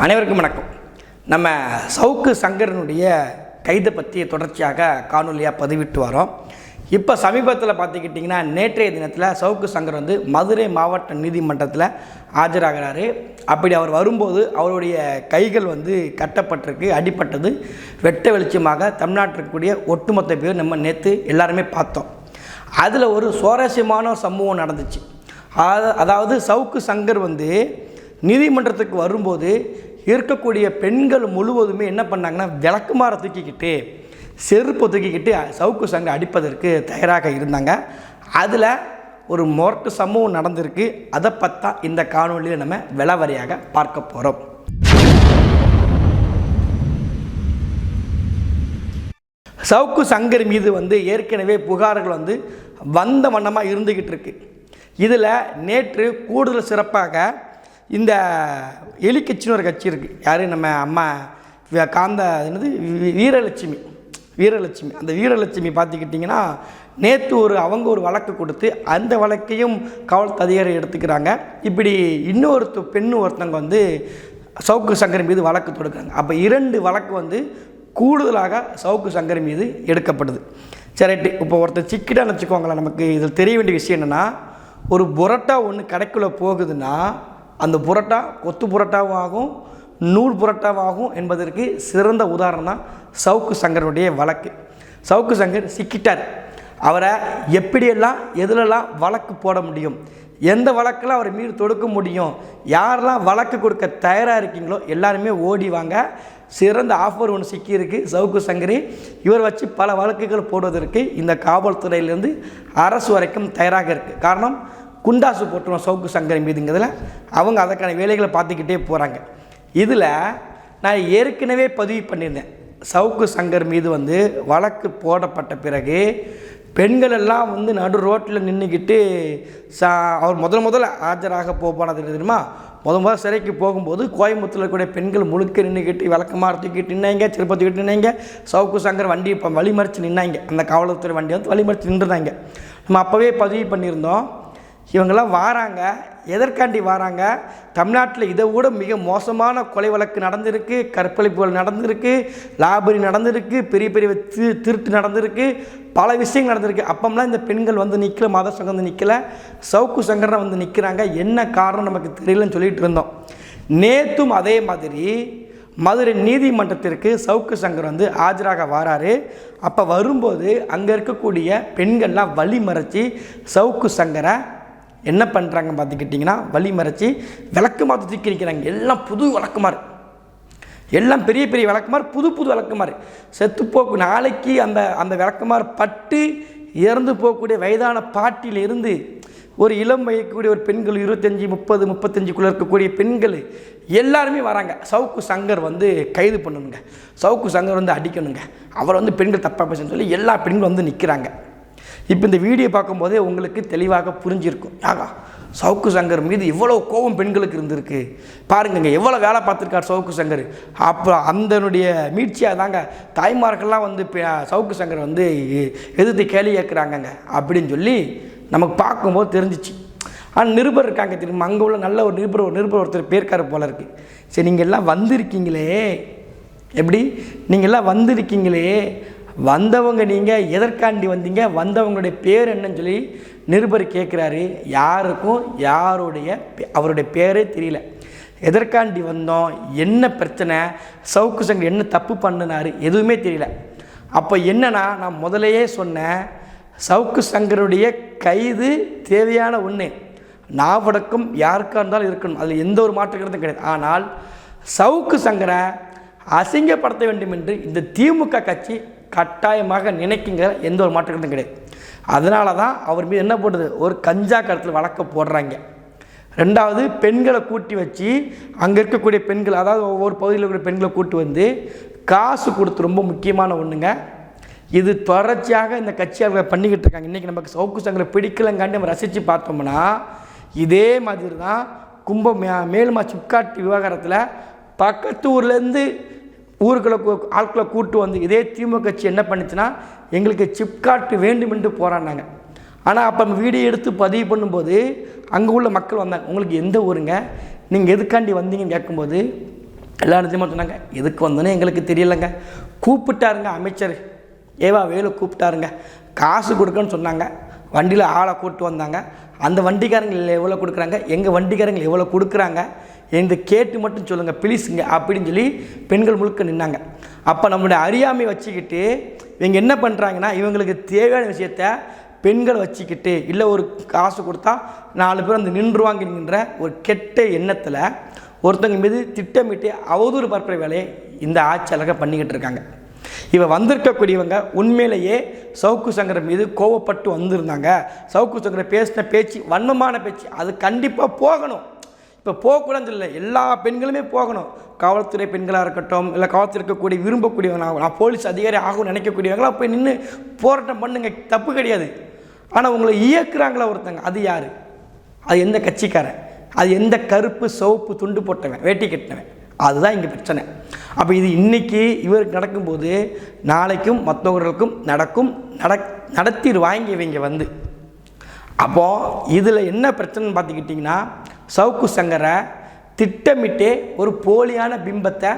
அனைவருக்கும் வணக்கம். நம்ம சவுக்கு சங்கரனுடைய கைதை பற்றி தொடர்ச்சியாக காணொலியாக பதிவிட்டு வரோம். இப்போ சமீபத்தில் பார்த்துக்கிட்டிங்கன்னா நேற்றைய தினத்தில் சவுக்கு சங்கர் மதுரை மாவட்ட நீதிமன்றத்தில் ஆஜராகிறாரு. அப்படி அவர் வரும்போது அவருடைய கைகள் கட்டப்பட்டிருக்கு, அடிப்பட்டது வெட்ட வெளிச்சமாக தமிழ்நாட்டில் கூடிய ஒட்டுமொத்த பேர் நம்ம நேற்று எல்லாருமே பார்த்தோம். அதில் ஒரு சுவாரஸ்யமான சம்பவம் நடந்துச்சு. அதாவது சவுக்கு சங்கர் நீதிமன்றத்துக்கு வரும்போது இருக்கக்கூடிய பெண்கள் முழுவதுமே என்ன பண்ணாங்கன்னா விளக்குமாற தூக்கிக்கிட்டு செருப்பு தூக்கிக்கிட்டு சவுக்கு சங்கர் அடிப்பதற்கு தயாராக இருந்தாங்க. அதில் ஒரு மொரட்டு சம்பவம் நடந்திருக்கு. அதை பற்றா இந்த காணொலியில் நம்ம விளவரியாக பார்க்க போகிறோம். சவுக்கு சங்கர் மீது ஏற்கனவே புகார்கள் வந்த வண்ணமாக இருந்துக்கிட்டு இருக்கு. இதில் நேற்று கூடுதல் சிறப்பாக இந்த எலிக்கட்சின்னு ஒரு கட்சி இருக்குது. யார் நம்ம அம்மா வீரலட்சுமி அந்த வீரலட்சுமி பார்த்துக்கிட்டிங்கன்னா நேற்று அவங்க ஒரு வழக்கு கொடுத்து அந்த வழக்கையும் காவல்துறை அதிகாரி எடுத்துக்கிறாங்க. இப்படி இன்னொரு பெண்ணு ஒருத்தவங்க சவுக்கு சங்கர் மீது வழக்கு தொடுக்கிறாங்க. அப்போ 2 வழக்கு கூடுதலாக சவுக்கு சங்கர் மீது எடுக்கப்படுது. சரிட்டு இப்போ ஒருத்தர் சிக்கிட்டான்னு வச்சுக்கோங்களேன். நமக்கு இதில் தெரிய வேண்டிய விஷயம் என்னென்னா, ஒரு புரோட்டா ஒன்று கடைக்குள்ளே போகுதுன்னா அந்த புரோட்டா கொத்து புரோட்டாவும் ஆகும், நூல் புரோட்டாவாகும் என்பதற்கு சிறந்த உதாரணம் தான் சவுக்கு சங்கருடைய வழக்கு. சவுக்கு சங்கர் சிக்கிட்டார். அவரை எப்படியெல்லாம் எதிலெல்லாம் வழக்கு போட முடியும், எந்த வழக்கில் அவரை மீறி தொடுக்க முடியும், யாரெல்லாம் வழக்கு கொடுக்க தயாராக இருக்கீங்களோ எல்லாருமே ஓடி வாங்க. சிறந்த ஆஃபர் ஒன்று சிக்கியிருக்கு சவுக்கு சங்கரி. இவர் வச்சு பல வழக்குகள் போடுவதற்கு இந்த காவல்துறையிலேருந்து அரசு வரைக்கும் தயாராக இருக்குது. காரணம், குண்டாசு போட்டுருவோம் சவுக்கு சங்கர் மீதுங்கிறதுல அவங்க அதற்கான வேலைகளை பார்த்துக்கிட்டே போகிறாங்க. இதில் நான் ஏற்கனவே பதிவு பண்ணியிருந்தேன். சவுக்கு சங்கர் மீது வழக்கு போடப்பட்ட பிறகு பெண்கள் எல்லாம் நடு ரோட்டில் நின்றுக்கிட்டு அவர் முதல்ல ஆஜராக போனது தெரியுமா? முதல்ல சிறைக்கு போகும்போது கோயம்புத்தூரில் இருக்கக்கூடிய பெண்கள் முழுக்க நின்றுக்கிட்டு விளக்கமாக தூக்கிட்டு நின்னாங்க, திருப்பத்துக்கிட்டு நின்னாங்க. சவுக்கு சங்கர் வண்டி இப்போ வழிமறித்து நின்னாங்க. அந்த காவல்துறை வண்டி வழிமறித்து நின்றுதாங்க. நம்ம அப்போவே பதிவு பண்ணியிருந்தோம். இவங்கெல்லாம் வாராங்க, எதற்காண்டி வாராங்க? தமிழ்நாட்டில் இதை விட மிக மோசமான கொலை வழக்கு நடந்திருக்கு, கற்பழிப்புகள் நடந்திருக்கு, லாபரி நடந்திருக்கு, பெரிய பெரிய திருட்டு நடந்திருக்கு, பல விஷயங்கள் நடந்திருக்கு. அப்போம்லாம் இந்த பெண்கள் நிற்கல, மத சங்கம் நிற்கல, சவுக்கு சங்கரை நிற்கிறாங்க. என்ன காரணம் நமக்கு தெரியலன்னு சொல்லிட்டு இருந்தோம். நேற்றும் அதே மாதிரி மதுரை நீதிமன்றத்திற்கு சவுக்கு சங்கர் ஆஜராக வராரு. அப்போ வரும்போது அங்கே இருக்கக்கூடிய பெண்கள்லாம் வழி மறைச்சி சவுக்கு சங்கரை என்ன பண்ணுறாங்க பார்த்துக்கிட்டிங்கன்னா, வழி மறைச்சி விளக்குமாறு தூக்கி நிற்கிறாங்க. எல்லாம் புது விளக்குமாறு, எல்லாம் பெரிய பெரிய விளக்குமாறு, புது விளக்குமாறு. செத்துப்போக்கு நாளைக்கு அந்த விளக்குமாறு பட்டு இறந்து போகக்கூடிய வயதான பாட்டிலிருந்து ஒரு இளம் வயக்கூடிய ஒரு பெண்கள் 25, 30, 35க்குள்ளே இருக்கக்கூடிய பெண்கள் எல்லாருமே வராங்க. சவுக்கு சங்கர் கைது பண்ணணுங்க, சவுக்கு சங்கர் அடிக்கணுங்க, அவர் பெண்கள் தப்பாக பேசணும்னு சொல்லி எல்லா பெண்களும் நிற்கிறாங்க. இப்போ இந்த வீடியோ பார்க்கும்போதே உங்களுக்கு தெளிவாக புரிஞ்சிருக்கும். ஆகா, சவுக்கு சங்கர் மீது இவ்வளோ கோபம் பெண்களுக்கு இருந்திருக்கு பாருங்க, எவ்வளோ வேலை பார்த்துருக்கார் சவுக்கு சங்கர். அப்போ அதனுடைய மீட்சியாக தாங்க தாய்மார்கள்லாம் சவுக்கு சங்கர் எதிர்த்து கேள்வி கேட்குறாங்கங்க அப்படின்னு சொல்லி நமக்கு பார்க்கும்போது தெரிஞ்சிச்சு. ஆனால் நிருபர் இருக்காங்க தெரியுமா, அங்கே உள்ள நல்ல ஒரு நிருபர் ஒருத்தர் பேர்க்கார போல இருக்குது. சரி, நீங்கள் எல்லாம் வந்திருக்கீங்களே, எப்படி நீங்கள் எல்லாம் வந்திருக்கீங்களே, வந்தவங்க நீங்கள் எதற்காண்டி வந்தீங்க, வந்தவங்களுடைய பேர் என்னன்னு சொல்லி நிருபர் கேட்குறாரு. யாருக்கும் அவருடைய பேரே தெரியல. எதற்காண்டி வந்தோம், என்ன பிரச்சனை, சவுக்கு சங்கர் என்ன தப்பு பண்ணினார், எதுவுமே தெரியல. அப்போ என்னன்னா, நான் முதலையே சொன்னேன், சவுக்கு சங்கருடைய கைது தேவையான ஒன்று, நாவடக்கம் யாருக்காக இருந்தாலும் இருக்கணும், அதில் எந்த ஒரு மாற்று கருத்தும் கிடையாது. ஆனால் சவுக்கு சங்கரை அசிங்கப்படுத்த வேண்டும் என்று இந்த திமுக கட்சி கட்டாயமாக நினைக்குங்கிற எந்த ஒரு மாற்று கருத்தும் கிடையாது. அதனால தான் அவர் மீது என்ன போடுது, ஒரு கஞ்சா கடத்தல் வழக்க போடுறாங்க. ரெண்டாவது, பெண்களை கூட்டி வச்சு அங்கே இருக்கக்கூடிய பெண்கள், அதாவது ஒவ்வொரு பகுதியில் இருக்கிற பெண்களை கூட்டி காசு கொடுத்து, ரொம்ப முக்கியமான ஒன்றுங்க, இது தொடர்ச்சியாக இந்த கட்சியாளர்கள் பண்ணிக்கிட்டு இருக்காங்க. இன்றைக்கி நமக்கு சவுக்கு சங்கரை பிடிக்கலங்காண்டி நம்ம ரசித்து பார்த்தோம்னா, இதே மாதிரி தான் மேலுமா சிப்காட் விவகாரத்தில் பக்கத்து ஊர்லேருந்து ஆட்களை கூட்டு இதே திமுக கட்சி என்ன பண்ணுச்சுன்னா, எங்களுக்கு சிப்காட் வேண்டும் என்று போராடினாங்க. ஆனால் அப்போ நம்ம வீடியோ எடுத்து பதிவு பண்ணும்போது அங்கே உள்ள மக்கள் வந்தாங்க, உங்களுக்கு எந்த ஊருங்க, நீங்கள் எதுக்காண்டி வந்தீங்கன்னு கேட்கும்போது, எல்லா நிச்சயமாக சொன்னாங்க. எதுக்கு வந்தோன்னே எங்களுக்கு தெரியலைங்க. கூப்பிட்டாருங்க அமைச்சர் ஏவா வேலு கூப்பிட்டாருங்க. காசு கொடுக்கன்னு சொன்னாங்க. வண்டியில் ஆளை கூப்பிட்டு வந்தாங்க. அந்த வண்டிக்காரங்க எவ்வளோ கொடுக்குறாங்க, எங்கள் வண்டிக்காரங்க எவ்வளோ கொடுக்குறாங்க, இந்த கேட்டு மட்டும் சொல்லுங்கள் ப்ளீஸுங்க அப்படின்னு சொல்லி பெண்கள் முழுக்க நின்னாங்க. அப்போ நம்மளுடைய அறியாமை வச்சுக்கிட்டு இவங்க என்ன பண்ணுறாங்கன்னா, இவங்களுக்கு தேவையான விஷயத்த பெண்களை வச்சுக்கிட்டு இல்லை ஒரு காசு கொடுத்தா 4 பேர் அந்த நின்றுவாங்கங்கிற ஒரு கெட்ட எண்ணத்தில் ஒருத்தங்க மீது திட்டமிட்டு அவதூறு பரப்புற வேலையை இந்த ஆட்சியாளர்கள் பண்ணிக்கிட்டு இருக்காங்க. இவன் வந்திருக்கக்கூடியவங்க உண்மையிலேயே சவுக்கு சங்கர் மீது கோவப்பட்டு வந்திருந்தாங்க. சவுக்கு சங்கர் பேசின பேச்சு வன்மமான பேச்சு, அது கண்டிப்பாக போகணும். இப்போ போகக்கூடாதுன்னு இல்லை, எல்லா பெண்களுமே போகணும். காவல்துறை பெண்களாக இருக்கட்டும், இல்லை காவல்துறை இருக்கக்கூடிய விரும்பக்கூடியவங்க, நான் போலீஸ் அதிகாரி ஆகும் நினைக்கக்கூடியவங்களாம் போய் நின்று போராட்டம் பண்ணுங்க, தப்பு கிடையாது. ஆனால் உங்களை இயக்குறாங்களா ஒருத்தங்க, அது யார்? அது எந்த கட்சிக்காரன்? அது எந்த கருப்பு சிவப்பு துண்டு போட்டவன், வேட்டி கட்டினவன்? அதுதான் இங்கே பிரச்சனை. அப்போ இது இன்றைக்கி இவருக்கு நடக்கும்போது நாளைக்கும் மற்றவர்களுக்கும் நடத்திடுவாங்க இவங்க வந்து. அப்போது இதில் என்ன பிரச்சனைன்னு பார்த்துக்கிட்டிங்கன்னா, சவுக்கு சங்கரை திட்டமிட்டே ஒரு போலியான பிம்பத்தை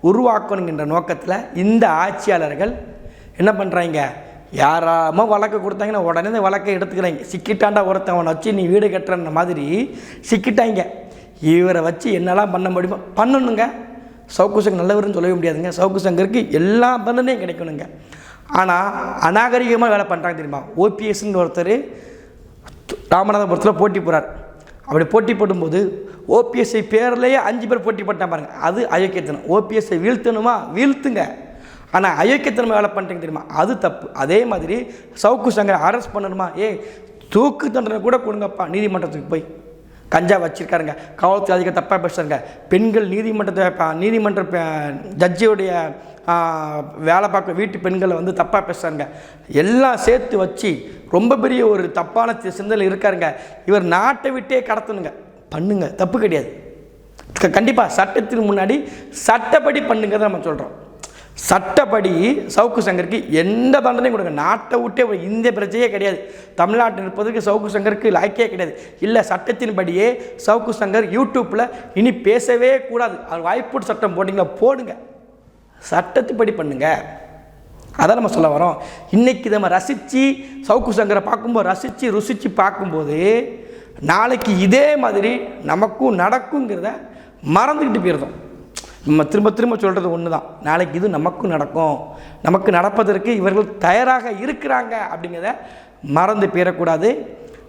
உருவாக்கணுங்கிற நோக்கத்தில் இந்த ஆட்சியாளர்கள் என்ன பண்ணுறாங்க, யாராமோ வழக்கு கொடுத்தாங்கன்னா உடனே இந்த வழக்கை எடுத்துக்கிறாங்க. சிக்கிட்டாண்டா ஒருத்தவனை வச்சு நீ வீடு கட்டுறன்ற மாதிரி சிக்கிட்டாங்க. இவரை வச்சு என்னெல்லாம் பண்ண முடியுமோ பண்ணணுங்க. சவுக்கு சங்கர் நல்லவர்னு சொல்லவே முடியாதுங்க. சவுக்கு சங்கருக்கு எல்லா தண்டனையும் கிடைக்கணுங்க. ஆனால் அநாகரிகமாக வேலை பண்ணுறாங்க தெரியுமா? ஓபிஎஸ்ன்னு ஒருத்தர் ராமநாதபுரத்தில் போட்டி போகிறார். அப்படி போட்டி போடும்போது ஓபிஎஸ்ஐ பேர்லேயே 5 பேர் போட்டி போட்டால் பாருங்கள், அது அயோக்கியத்தனம். ஓபிஎஸ்ஐ வீழ்த்தணுமா, வீழ்த்துங்க. ஆனால் அயோக்கியத்தனமாக வேலை பண்ணுறீங்க தெரியுமா, அது தப்பு. அதே மாதிரி சவுக்கு சங்கரை அரெஸ்ட் பண்ணணுமா, தூக்கு தண்டனை கூட கொடுங்கப்பா நீதிமன்றத்துக்கு போய். கஞ்சா வச்சுருக்காருங்க, காவல்துறை அதிகம் தப்பாக பேசுகிறாங்க, பெண்கள் நீதிமன்ற ஜட்ஜியோடைய வேலை பார்க்க வீட்டு பெண்களை வந்து தப்பாக பேசுகிறாங்க, எல்லாம் சேர்த்து வச்சு ரொம்ப பெரிய ஒரு தப்பான சிந்தனை இருக்காருங்க. இவர் நாட்டை விட்டே கடத்தணுங்க. பண்ணுங்க, தப்பு கிடையாது. கண்டிப்பாக சட்டத்தின் முன்னாடி சட்டப்படி பண்ணுங்க தான் நம்ம சொல்கிறோம். சட்டப்படி சவுக்கு சங்கருக்கு எந்த தண்டனையும் கொடுங்க. நாட்டை விட்டே இந்த பிரச்சனையே கிடையாது. தமிழ்நாட்டில் இருப்பதற்கு சவுக்கு சங்கருக்கு லாய்க்கே கிடையாது. இல்லை, சட்டத்தின்படியே சவுக்கு சங்கர் யூடியூப்பில் இனி பேசவே கூடாது. அது வாய்ப்பு சட்டம் போட்டிங்களா, போடுங்க. சட்டத்துப்படி பண்ணுங்க. அதான் நம்ம சொல்ல வரோம். இன்றைக்கி நம்ம ரசித்து சவுக்கு சங்கரை பார்க்கும்போது ருசித்து பார்க்கும்போது நாளைக்கு இதே மாதிரி நமக்கும் நடக்குங்கிறத மறந்துக்கிட்டு போயிருந்தோம். நம்ம திரும்ப சொல்கிறது ஒன்று தான், நாளைக்கு இது நமக்கும் நடக்கும், நமக்கு நடப்பதற்கு இவர்கள் தயாராக இருக்கிறாங்க அப்படிங்கிறத மறந்து போயிடக்கூடாது.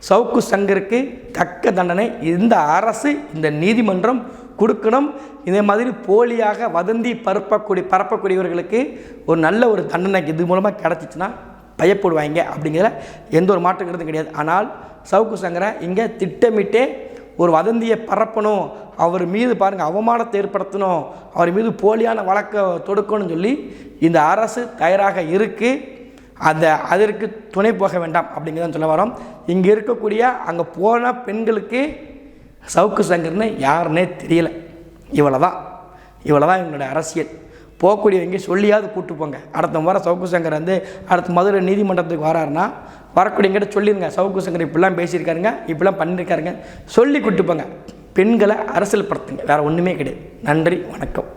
சவுக்கு சங்கருக்கு தக்க தண்டனை இந்த அரசு, இந்த நீதிமன்றம் கொடுக்கணும். இதே மாதிரி போலியாக வதந்தி பரப்பக்கூடியவர்களுக்கு ஒரு நல்ல ஒரு தண்டனை இது மூலமாக கிடச்சிச்சின்னா பயப்படுவாங்க அப்படிங்கிற எந்த ஒரு மாற்று கருத்தும் கிடையாது. ஆனால் சவுக்கு சங்கரை இங்கே திட்டமிட்டே ஒரு வதந்தியை பரப்பணும், அவர் மீது பாருங்கள் அவமானத்தை ஏற்படுத்தணும், அவர் மீது போலியான வழக்கை தொடுக்கணும்னு சொல்லி இந்த அரசு தயாராக இருக்குது. அதற்கு துணை போக வேண்டாம் அப்படிங்கிறதான் சொல்ல வரோம். இங்கே இருக்கக்கூடிய அங்கே போன பெண்களுக்கு சவுக்கு சங்கர்னு யாருன்னே தெரியல. இவ்வளோதான் இவங்களோட அரசியல். போகக்கூடியவங்க சொல்லியாவது கூப்பிட்டு போங்க. அடுத்த முறை சவுக்கு சங்கர் வந்து அடுத்த மதுரை நீதிமன்றத்துக்கு வராருன்னா வரக்கூடியங்கிட்ட சொல்லிடுங்க, சவுக்கு சங்கர் இப்படிலாம் பேசியிருக்காருங்க, இப்படிலாம் பண்ணியிருக்காருங்க சொல்லி கூப்பிட்டு போங்க. பெண்களை அரசியல் படுத்துங்க, வேறு ஒன்றுமே கிடையாது. நன்றி, வணக்கம்.